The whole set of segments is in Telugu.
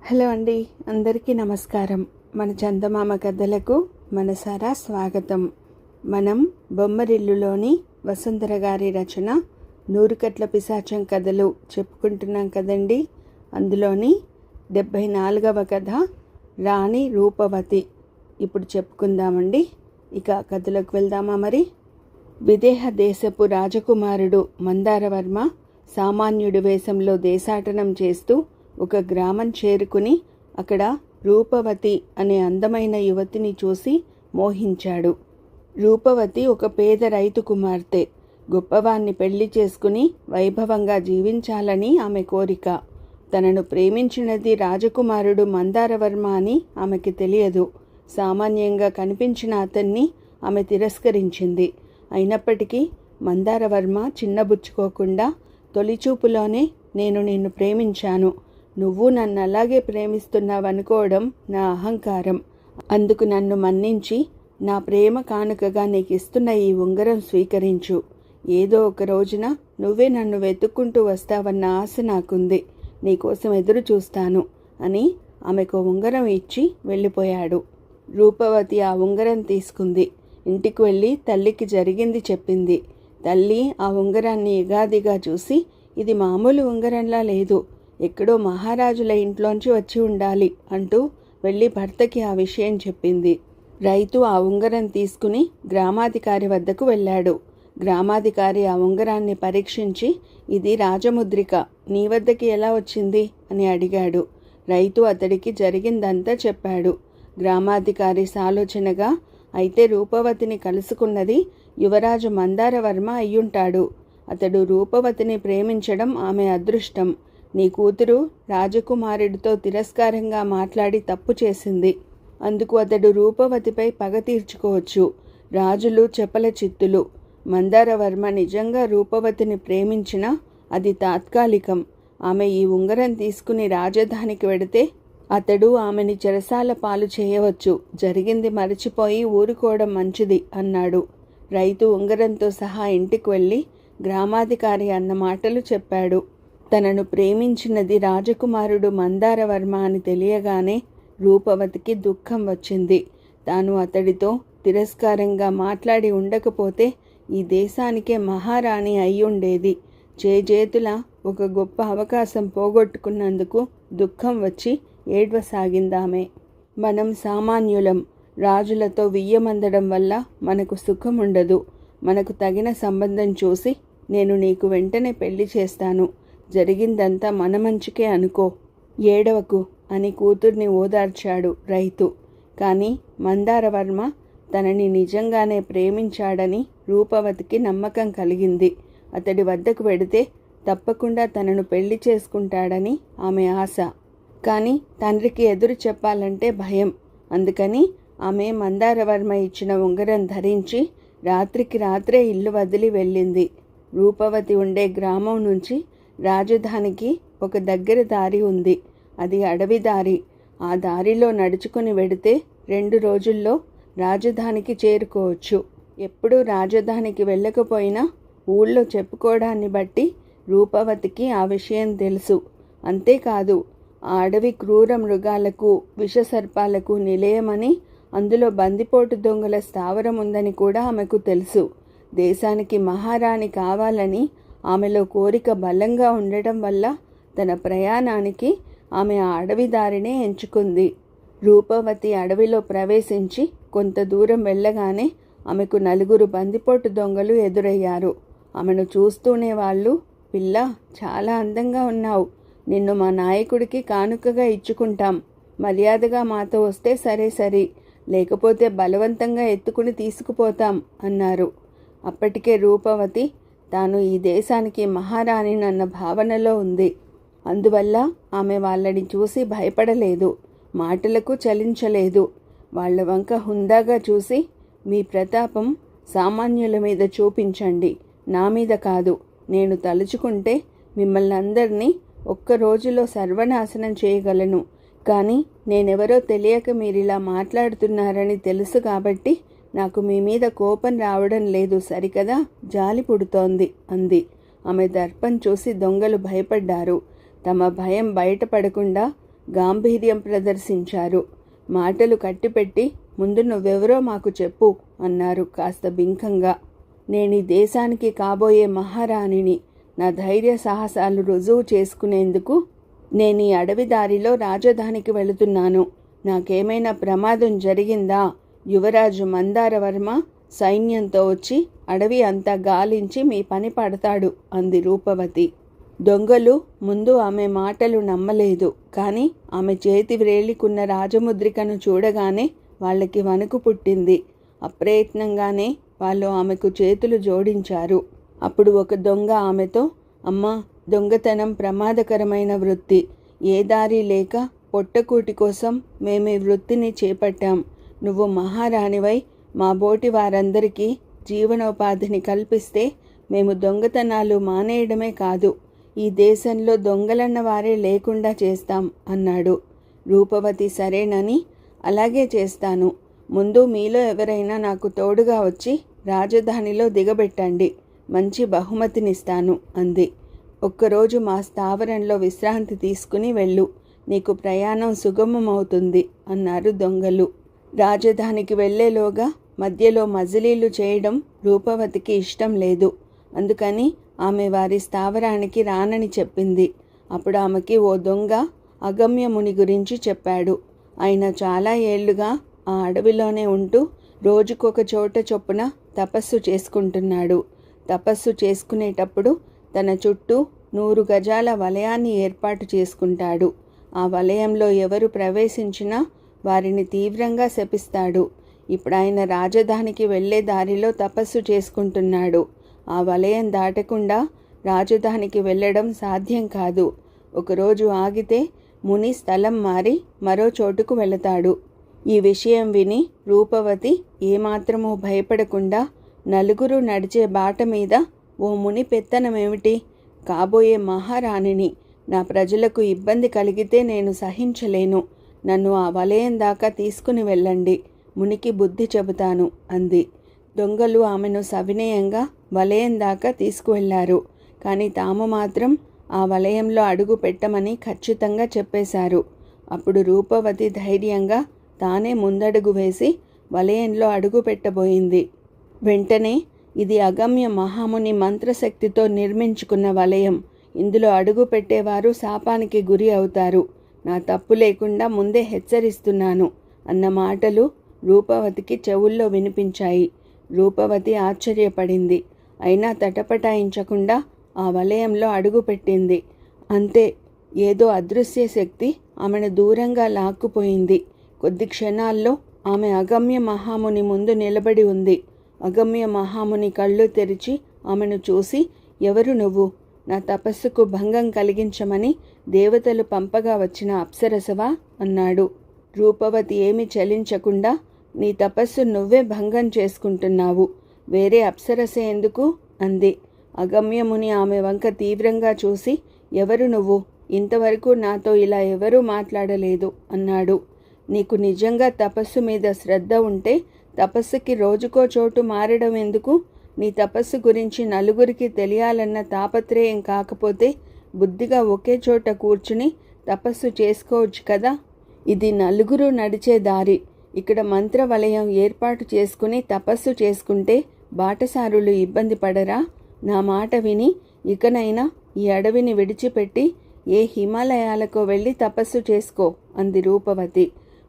హలో అండి, అందరికీ నమస్కారం. మన చందమామ కథలకు మనసారా స్వాగతం. మనం బొమ్మరిల్లులోని వసుంధర గారి రచన నూరుకట్ల పిశాచం కథలు చెప్పుకుంటున్నాం కదండి. అందులోని 74వ కథ రాణి రూపవతి ఇప్పుడు చెప్పుకుందామండి. ఇక కథలోకి వెళ్దామా మరి. విదేహ దేశపు రాజకుమారుడు మందారవర్మ సామాన్యుడి వేషంలో దేశాటనం చేస్తూ ఒక గ్రామం చేరుకుని అక్కడ రూపవతి అనే అందమైన యువతిని చూసి మోహించాడు. రూపవతి ఒక పేద రైతు కుమార్తె. గొప్పవాణ్ణి పెళ్లి చేసుకుని వైభవంగా జీవించాలని ఆమె కోరిక. తనను ప్రేమించినది రాజకుమారుడు మందారవర్మ అని ఆమెకి తెలియదు. సామాన్యంగా కనిపించిన అతన్ని ఆమె తిరస్కరించింది. అయినప్పటికీ మందారవర్మ చిన్నబుచ్చుకోకుండా తొలిచూపులోనే నేను నిన్ను ప్రేమించాను, నువ్వు నన్ను అలాగే ప్రేమిస్తున్నావనుకోవడం నా అహంకారం. అందుకు నన్ను మన్నించి నా ప్రేమ కానుకగా నీకు ఇస్తున్న ఈ ఉంగరం స్వీకరించు. ఏదో ఒక రోజున నువ్వే నన్ను వెతుక్కుంటూ వస్తావన్న ఆశ నాకుంది. నీకోసం ఎదురు చూస్తాను అని ఆమెకు ఉంగరం ఇచ్చి వెళ్ళిపోయాడు. రూపవతి ఆ ఉంగరం తీసుకుంది. ఇంటికి వెళ్ళి తల్లికి జరిగింది చెప్పింది. తల్లి ఆ ఉంగరాన్ని యగాదిగా చూసి, ఇది మామూలు ఉంగరంలా లేదు, ఎక్కడో మహారాజుల ఇంట్లోంచి వచ్చి ఉండాలి అంటూ వెళ్ళి భర్తకి ఆ విషయం చెప్పింది. రైతు ఆ ఉంగరం తీసుకుని గ్రామాధికారి వద్దకు వెళ్ళాడు. గ్రామాధికారి ఆ ఉంగరాన్ని పరీక్షించి, ఇది రాజముద్రిక, నీ వద్దకి ఎలా వచ్చింది అని అడిగాడు. రైతు అతడికి జరిగిందంతా చెప్పాడు. గ్రామాధికారి సాలోచనగా, అయితే రూపవతిని కలుసుకున్నది యువరాజు మందారవర్మ అయ్యుంటాడు. అతడు రూపవతిని ప్రేమించడం ఆమె అదృష్టం. నీ కూతురు రాజకుమారుడితో తిరస్కారంగా మాట్లాడి తప్పు చేసింది. అందుకు అతడు రూపవతిపై పగ తీర్చుకోవచ్చు. రాజులు చపల చిత్తులు. మందారవర్మ నిజంగా రూపవతిని ప్రేమించినా అది తాత్కాలికం. ఆమె ఈ ఉంగరం తీసుకుని రాజధానికి వెడితే అతడు ఆమెని చెరసాల పాలు చేయవచ్చు. జరిగింది మరచిపోయి ఊరుకోవడం మంచిది అన్నాడు. రైతు ఉంగరంతో సహా ఇంటికి వెళ్ళి గ్రామాధికారి అన్న మాటలు చెప్పాడు. తనను ప్రేమించినది రాజకుమారుడు మందారవర్మ అని తెలియగానే రూపవతికి దుఃఖం వచ్చింది. తాను అతడితో తిరస్కారంగా మాట్లాడి ఉండకపోతే ఈ దేశానికే మహారాణి అయ్యుండేది. చేజేతుల ఒక గొప్ప అవకాశం పోగొట్టుకున్నందుకు దుఃఖం వచ్చి ఏడ్వసాగిందామె. మనం సామాన్యులం. రాజులతో వియ్యమందడం వల్ల మనకు సుఖం ఉండదు. మనకు తగిన సంబంధం చూసి నేను నీకు వెంటనే పెళ్లి చేస్తాను. జరిగిందంతా మన మంచికే అనుకో, ఏడవకు అని కూతుర్ని ఓదార్చాడు రైతు. కానీ మందారవర్మ తనని నిజంగానే ప్రేమించాడని రూపవతికి నమ్మకం కలిగింది. అతడి వద్దకు వెడితే తప్పకుండా తనను పెళ్లి చేసుకుంటాడని ఆమె ఆశ. కానీ తండ్రికి ఎదురు చెప్పాలంటే భయం. అందుకని ఆమె మందారవర్మ ఇచ్చిన ఉంగరం ధరించి రాత్రికి రాత్రే ఇల్లు వదిలి వెళ్ళింది. రూపవతి ఉండే గ్రామం నుంచి రాజధానికి ఒక దగ్గర దారి ఉంది. అది అడవి దారి. ఆ దారిలో నడుచుకుని వెడితే 2 రోజుల్లో రాజధానికి చేరుకోవచ్చు. ఎప్పుడూ రాజధానికి వెళ్ళకపోయినా ఊళ్ళో చెప్పుకోవడాన్ని బట్టి రూపవతికి ఆ విషయం తెలుసు. అంతేకాదు, ఆ అడవి క్రూర మృగాలకు, విషసర్పాలకు నిలయమని, అందులో బందిపోటు దొంగల స్థావరం ఉందని కూడా ఆమెకు తెలుసు. దేశానికి మహారాణి కావాలని ఆమెలో కోరిక బలంగా ఉండటం వల్ల తన ప్రయాణానికి ఆమె ఆ అడవి దారినే ఎంచుకుంది. రూపవతి అడవిలో ప్రవేశించి కొంత దూరం వెళ్ళగానే ఆమెకు 4 బందిపోటు దొంగలు ఎదురయ్యారు. ఆమెను చూస్తూనే వాళ్ళు, పిల్ల, చాలా అందంగా ఉన్నావు, నిన్ను మా నాయకుడికి కానుకగా ఇచ్చుకుంటాం, మర్యాదగా మాతో వస్తే సరే, లేకపోతే బలవంతంగా ఎత్తుకుని తీసుకుపోతాం అన్నారు. అప్పటికే రూపవతి తాను ఈ దేశానికి మహారాణినన్న భావనలో ఉంది. అందువల్ల ఆమె వాళ్ళని చూసి భయపడలేదు, మాటలకు చలించలేదు. వాళ్ళ వంక హుందాగా చూసి, మీ ప్రతాపం సామాన్యుల మీద చూపించండి, నా మీద కాదు. నేను తలుచుకుంటే మిమ్మల్ని అందరినీ ఒక్క రోజులో సర్వనాశనం చేయగలను. కానీ నేనెవరో తెలియక మీరిలా మాట్లాడుతున్నారని తెలుసు కాబట్టి నాకు మీ మీద కోపం రావడం లేదు సరికదా, జాలి పుడుతోంది అంది. ఆమె దర్పం చూసి దొంగలు భయపడ్డారు. తమ భయం బయటపడకుండా గాంభీర్యం ప్రదర్శించారు. మాటలు కట్టిపెట్టి ముందు నువ్వెవరో మాకు చెప్పు అన్నారు కాస్త బింకంగా. నేను ఈ దేశానికి కాబోయే మహారాణిని. నా ధైర్య సాహసాలు రుజువు చేసుకునేందుకు నేను ఈ అడవి దారిలో రాజధానికి వెళుతున్నాను. నాకేమైనా ప్రమాదం జరిగిందా యువరాజు మందారవర్మ సైన్యంతో వచ్చి అడవి అంతా గాలించి మీ పని పడతాడు అంది రూపవతి. దొంగలు ముందు ఆమె మాటలు నమ్మలేదు. కానీ ఆమె చేతి వ్రేలికున్న రాజముద్రికను చూడగానే వాళ్ళకి వణుకు పుట్టింది. అప్రయత్నంగానే వాళ్ళు ఆమెకు చేతులు జోడించారు. అప్పుడు ఒక దొంగ ఆమెతో, అమ్మా, దొంగతనం ప్రమాదకరమైన వృత్తి. ఏ దారి లేక పొట్టకూటి కోసం మేము ఈ వృత్తిని చేపట్టాం. నువ్వు మహారాణివై మా బోటి వారందరికీ జీవనోపాధిని కల్పిస్తే మేము దొంగతనాలు మానేయడమే కాదు, ఈ దేశంలో దొంగలన్న వారే లేకుండా చేస్తాం అన్నాడు. రూపవతి సరేనని, అలాగే చేస్తాను. ముందు మీలో ఎవరైనా నాకు తోడుగా వచ్చి రాజధానిలో దిగబెట్టండి, మంచి బహుమతినిస్తాను అంది. ఒక్కరోజు మా స్థావరంలో విశ్రాంతి తీసుకుని వెళ్ళు, నీకు ప్రయాణం సుగమమవుతుంది అన్నారు దొంగలు. రాజధానికి వెళ్లేలోగా మధ్యలో మజిలీలు చేయడం రూపవతికి ఇష్టం లేదు. అందుకని ఆమె వారి స్థావరానికి రానని చెప్పింది. అప్పుడు ఆమెకి ఓ దొంగ అగమ్యముని గురించి చెప్పాడు. ఆయన చాలా ఏళ్లుగా ఆ అడవిలోనే ఉంటూ రోజుకొక చోట చొప్పున తపస్సు చేసుకుంటున్నాడు. తపస్సు చేసుకునేటప్పుడు తన చుట్టూ 100 గజాల వలయాన్ని ఏర్పాటు చేసుకుంటాడు. ఆ వలయంలో ఎవరు ప్రవేశించినా వారిని తీవ్రంగా శపిస్తాడు. ఇప్పుడు ఆయన రాజధానికి వెళ్లే దారిలో తపస్సు చేసుకుంటున్నాడు. ఆ వలయం దాటకుండా రాజధానికి వెళ్ళడం సాధ్యం కాదు. ఒకరోజు ఆగితే ముని స్థలం మారి మరో చోటుకు వెళతాడు. ఈ విషయం విని రూపవతి ఏమాత్రమూ భయపడకుండా నలుగురు నడిచే బాట మీద ఓ ముని పెత్తనమేమిటి, కాబోయే మహారాణిని, నా ప్రజలకు ఇబ్బంది కలిగితే నేను సహించలేను. నన్ను ఆ వలయం దాకా తీసుకుని వెళ్ళండి, మునికి బుద్ధి చెబుతాను అంది. దొంగలు ఆమెను సవినయంగా వలయం దాకా తీసుకువెళ్లారు. కానీ తాము మాత్రం ఆ వలయంలో అడుగు పెట్టమని ఖచ్చితంగా చెప్పేశారు. అప్పుడు రూపవతి ధైర్యంగా తానే ముందడుగు వేసి వలయంలో అడుగు పెట్టబోయింది. వెంటనే, ఇది అగమ్య మహాముని మంత్రశక్తితో నిర్మించుకున్న వలయం. ఇందులో అడుగు పెట్టేవారు శాపానికి గురి అవుతారు. నా తప్పు లేకుండా ముందే హెచ్చరిస్తున్నాను అన్న మాటలు రూపవతికి చెవుల్లో వినిపించాయి. రూపవతి ఆశ్చర్యపడింది. అయినా తటపటాయించకుండా ఆ వలయంలో అడుగుపెట్టింది. అంతే, ఏదో అదృశ్య శక్తి ఆమెను దూరంగా లాక్కుపోయింది. కొద్ది క్షణాల్లో ఆమె అగమ్య మహాముని ముందు నిలబడి ఉంది. అగమ్య మహాముని కళ్ళు తెరిచి ఆమెను చూసి, ఎవరు నువ్వు? నా తపస్సుకు భంగం కలిగించమని దేవతలు పంపగా వచ్చిన అప్సరసవా అన్నాడు. రూపవతి ఏమీ చలించకుండా, నీ తపస్సు నువ్వే భంగం చేసుకుంటున్నావు, వేరే అప్సరస ఎందుకు అంది. అగమ్యముని ఆమె వంక తీవ్రంగా చూసి, ఎవరు నువ్వు? ఇంతవరకు నాతో ఇలా ఎవరూ మాట్లాడలేదు అన్నాడు. నీకు నిజంగా తపస్సు మీద శ్రద్ధ ఉంటే తపస్సుకి రోజుకో చోటు మారడం ఎందుకు? నీ తపస్సు గురించి నలుగురికి తెలియాలన్న తాపత్రయం కాకపోతే బుద్ధిగా ఒకే చోట కూర్చుని తపస్సు చేసుకోవచ్చు కదా. ఇది నలుగురు నడిచే దారి. ఇక్కడ మంత్రవలయం ఏర్పాటు చేసుకుని తపస్సు చేసుకుంటే బాటసారులు ఇబ్బంది పడరా? నా మాట విని ఇకనైనా ఈ అడవిని విడిచిపెట్టి ఏ హిమాలయాలకో వెళ్ళి తపస్సు చేసుకో అంది రూపవతి.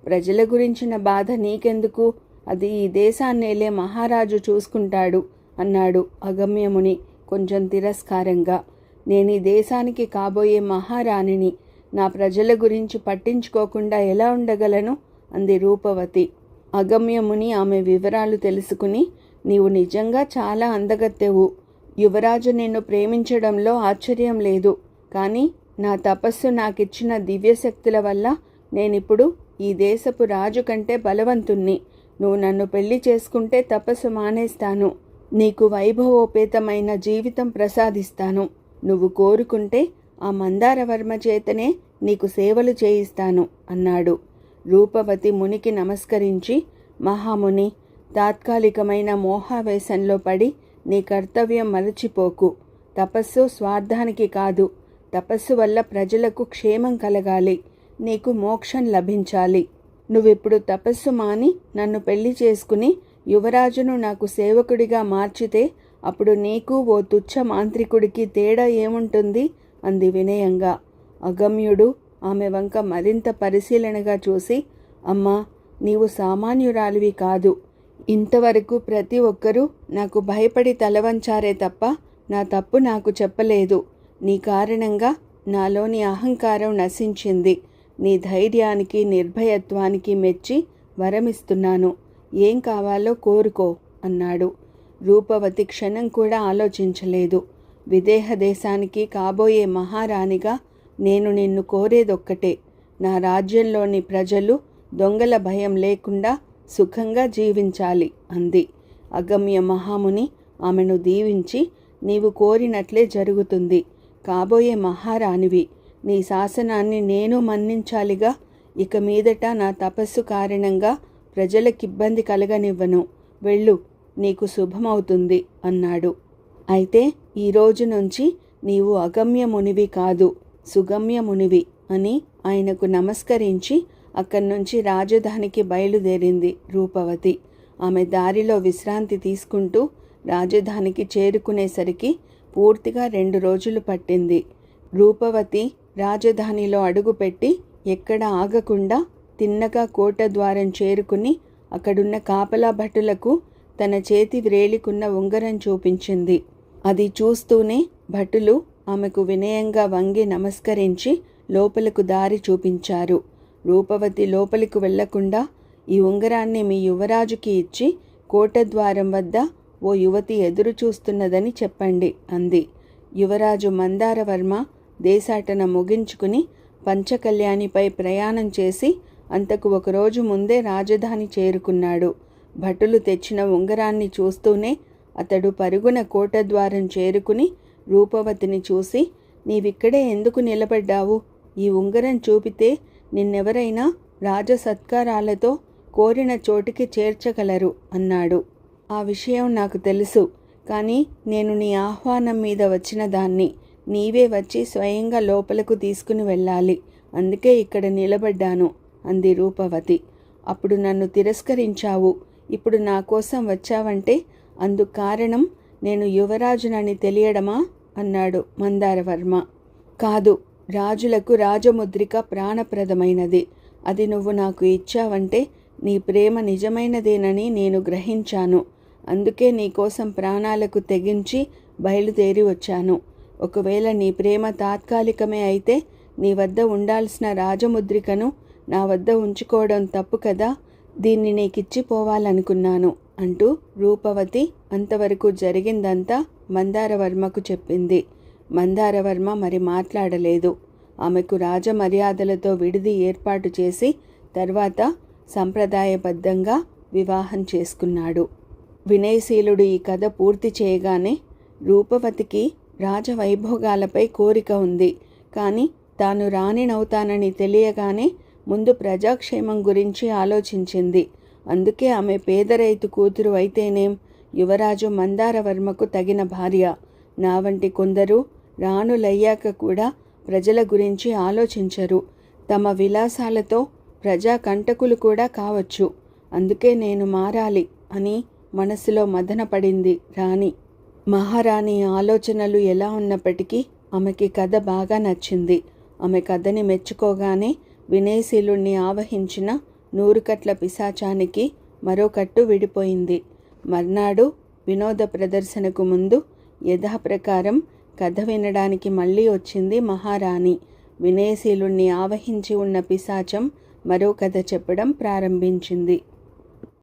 ప్రజల గురించిన బాధ నీకెందుకు? అది ఈ దేశాన్నేలే మహారాజు చూసుకుంటాడు అన్నాడు అగమ్యముని కొంచెం తిరస్కారంగా. నేను ఈ దేశానికి కాబోయే మహారాణిని, నా ప్రజల గురించి పట్టించుకోకుండా ఎలా ఉండగలను అంది రూపవతి. అగమ్యముని ఆమె వివరాలు తెలుసుకుని, నీవు నిజంగా చాలా అందగత్తెవు. యువరాజు నిన్ను ప్రేమించడంలో ఆశ్చర్యం లేదు. కానీ నా తపస్సు నాకిచ్చిన దివ్యశక్తుల వల్ల నేనిప్పుడు ఈ దేశపు రాజు కంటే బలవంతుణ్ణి. నువ్వు నన్ను పెళ్లి చేసుకుంటే తపస్సు మానేస్తాను. నీకు వైభవోపేతమైన జీవితం ప్రసాదిస్తాను. నువ్వు కోరుకుంటే ఆ మందారవర్మ చేతనే నీకు సేవలు చేయిస్తాను అన్నాడు. రూపవతి మునికి నమస్కరించి, మహాముని, తాత్కాలికమైన మోహావేశంలో పడి నీ కర్తవ్యం మరచిపోకు. తపస్సు స్వార్థానికి కాదు, తపస్సు వల్ల ప్రజలకు క్షేమం కలగాలి. నీకు మోక్షం లభించాలి. నువ్విప్పుడు తపస్సు మాని నన్ను పెళ్లి చేసుకుని యువరాజును నాకు సేవకుడిగా మార్చితే అప్పుడు నీకు ఓ తుచ్చ మాంత్రికుడికి తేడా ఏముంటుంది అంది వినయంగా. అగమ్యుడు ఆమె వంక మరింత పరిశీలనగా చూసి, అమ్మా, నీవు సామాన్యురాలివి కాదు. ఇంతవరకు ప్రతి ఒక్కరూ నాకు భయపడి తలవంచారే తప్ప నా తప్పు నాకు చెప్పలేదు. నీ కారణంగా నాలోని అహంకారం నశించింది. నీ ధైర్యానికి నిర్భయత్వానికి మెచ్చి వరమిస్తున్నాను. ఏం కావాలో కోరుకో అన్నాడు. రూపవతి క్షణం కూడా ఆలోచించలేదు. విదేహ దేశానికి కాబోయే మహారాణిగా నేను నిన్ను కోరేదొక్కటే. నా రాజ్యంలోని ప్రజలు దొంగల భయం లేకుండా సుఖంగా జీవించాలి అంది. అగమ్య మహాముని ఆమెను దీవించి, నీవు కోరినట్లే జరుగుతుంది. కాబోయే మహారాణివి. నీ శాసనాన్ని నేను మన్నించాలిగా. ఇక మీదట నా తపస్సు కారణంగా ప్రజలకిబ్బంది కలగనివ్వను. వెళ్ళు, నీకు శుభమవుతుంది అన్నాడు. అయితే ఈ రోజు నుంచి నీవు అగమ్య మునివి కాదు, సుగమ్య మునివి అని ఆయనకు నమస్కరించి అక్కడి నుంచి రాజధానికి బయలుదేరింది రూపవతి. ఆమె దారిలో విశ్రాంతి తీసుకుంటూ రాజధానికి చేరుకునేసరికి పూర్తిగా 2 రోజులు పట్టింది. రూపవతి రాజధానిలో అడుగుపెట్టి ఎక్కడ ఆగకుండా తిన్నగా కోట ద్వారం చేరుకుని అక్కడున్న కాపలా భటులకు తన చేతి వ్రేలికున్న ఉంగరం చూపించింది. అది చూస్తూనే భటులు ఆమెకు వినయంగా వంగి నమస్కరించి లోపలకు దారి చూపించారు. రూపవతి లోపలికి వెళ్లకుండా, ఈ ఉంగరాన్ని మీ యువరాజుకి ఇచ్చి కోటద్వారం వద్ద ఓ యువతి ఎదురు చూస్తున్నదని చెప్పండి అంది. యువరాజు మందారవర్మ దేశాటన ముగించుకుని పంచకళ్యాణిపై ప్రయాణం చేసి అంతకు ఒకరోజు ముందే రాజధాని చేరుకున్నాడు. భటులు తెచ్చిన ఉంగరాన్ని చూస్తూనే అతడు పరుగున కోటద్వారం చేరుకుని రూపవతిని చూసి, నీవిక్కడే ఎందుకు నిలబడ్డావు? ఈ ఉంగరం చూపితే నిన్నెవరైనా రాజసత్కారాలతో కోరిన చోటికి చేర్చగలరు అన్నాడు. ఆ విషయం నాకు తెలుసు, కానీ నేను నీ ఆహ్వానం మీద వచ్చిన దాన్ని. నీవే వచ్చి స్వయంగా లోపలకు తీసుకుని వెళ్ళాలి. అందుకే ఇక్కడ నిలబడ్డాను అంది రూపవతి. అప్పుడు నన్ను తిరస్కరించావు. ఇప్పుడు నా కోసం వచ్చావంటే అందుకు కారణం నేను యువరాజునని తెలియడమా అన్నాడు మందారవర్మ. కాదు, రాజులకు రాజముద్రిక ప్రాణప్రదమైనది. అది నువ్వు నాకు ఇచ్చావంటే నీ ప్రేమ నిజమైనదేనని నేను గ్రహించాను. అందుకే నీకోసం ప్రాణాలకు తెగించి బయలుదేరి వచ్చాను. ఒకవేళ నీ ప్రేమ తాత్కాలికమే అయితే నీ వద్ద ఉండాల్సిన రాజముద్రికను నా వద్ద ఉంచుకోవడం తప్పు కదా. దీన్ని నీకిచ్చిపోవాలనుకున్నాను అంటూ రూపవతి అంతవరకు జరిగిందంతా మందారవర్మకు చెప్పింది. మందారవర్మ మరి మాట్లాడలేదు. ఆమెకు రాజమర్యాదలతో విడిది ఏర్పాటు చేసి తర్వాత సంప్రదాయబద్ధంగా వివాహం చేసుకున్నాడు. వినయశీలుడు ఈ కథ పూర్తి చేయగానే రూపవతికి రాజవైభోగాలపై కోరిక ఉంది. కానీ తాను రాణినవుతానని తెలియగానే ముందు ప్రజాక్షేమం గురించి ఆలోచించింది. అందుకే ఆమె పేద రైతు కూతురు అయితేనేం, యువరాజు మందారవర్మకు తగిన భార్య. నా వంటి కొందరు రాణులయ్యాక కూడా ప్రజల గురించి ఆలోచించరు. తమ విలాసాలతో ప్రజా కంటకులు కూడా కావచ్చు. అందుకే నేను మారాలి అని మనసులో మదనపడింది రాణి. మహారాణి ఆలోచనలు ఎలా ఉన్నప్పటికీ ఆమెకి కథ బాగా నచ్చింది. ఆమె కథని మెచ్చుకోగానే వినయశీలుణ్ణి ఆవహించిన 100 కట్ల పిశాచానికి మరో కట్టు విడిపోయింది. మర్నాడు వినోద ప్రదర్శనకు ముందు యథాప్రకారం కథ వినడానికి మళ్ళీ వచ్చింది మహారాణి. వినయశీలుణ్ణి ఆవహించి ఉన్న పిశాచం మరో కథ చెప్పడం ప్రారంభించింది.